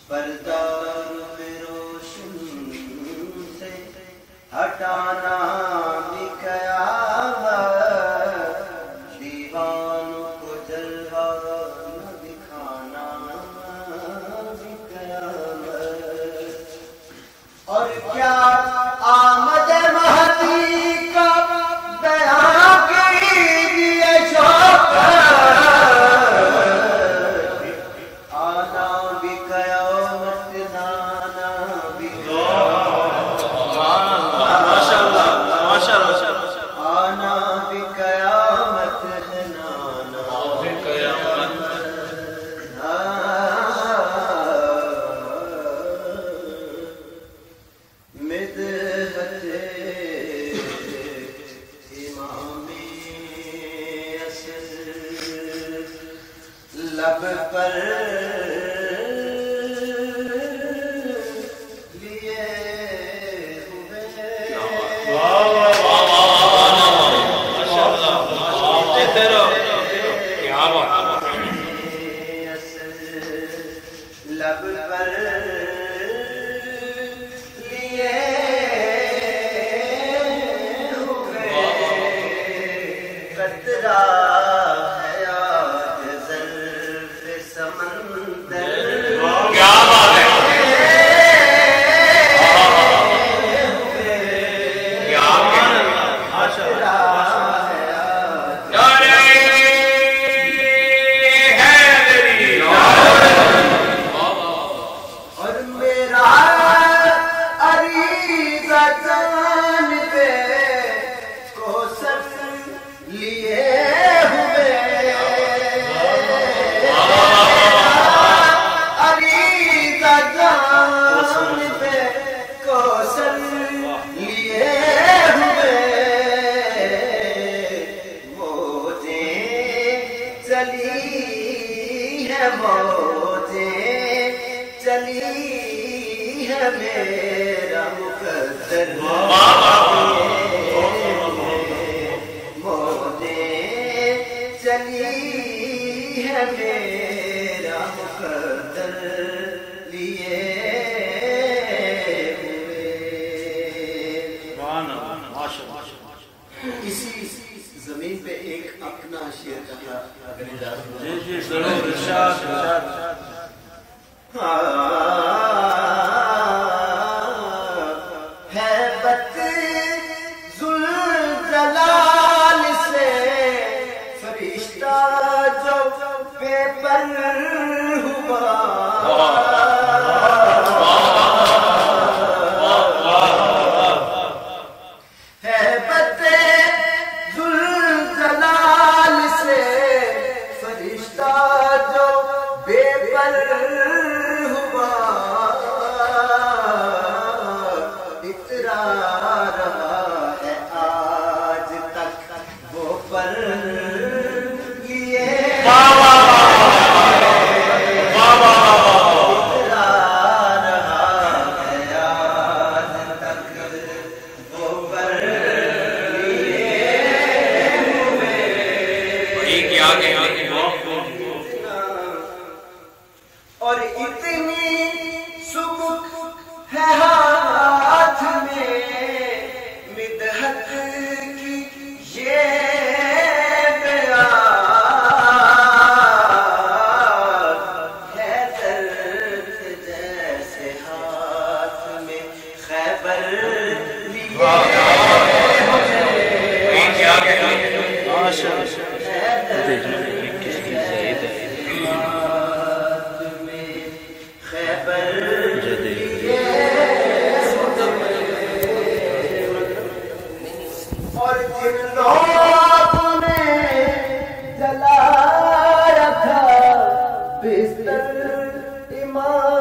پردہ روشن سے ہٹانا بھی قیامت، دیوانوں کو جلوہ نہ دکھانا بھی قیامت۔ اور کیا آمد مہدی کا بیان کیجئے شوقت، آنا بھی قیامت نانا بھی آنا بھی قیامت نانا بھی قیامت۔ مدحت امام اصل لب پر لیے ہوئے، لب پر لیے ہوئے، قطرہ حیات ظرف سمندر، کیا بات ہے، کیا اور میرا عریضہ جان پہ کوثر لیے ہوئے، عریضہ جان پہ کوثر لیے ہوئے، موجیں چلی ہے، موجیں چلی ہے، میرا مقدر موجیں چلی ہے، میرا مقدر لیے ہوئے۔ اسی زمین پہ ایک اپنا شعر کہا اگر اجازت ہو۔ جی ضرور، ارشاد ارشاد۔ ہیبت ذوالجلال سے فرشتہ جو بے پر ہوا، ہیبت ذوالجلال سے فرشتہ جو بے پر ہوا، اترا رہا ہے آج تک وہ پر لیے، اترا رہا ہے آج تک وہ پر لیے ہوئے۔ اور اتنی سبک ہے ہاتھ میں مدحت کی یہ بیان ہے، درد جیسے ہاتھ میں خیبر لیے خیبر لیے، اور جن لوگوں نے جلایا تھا بستر امام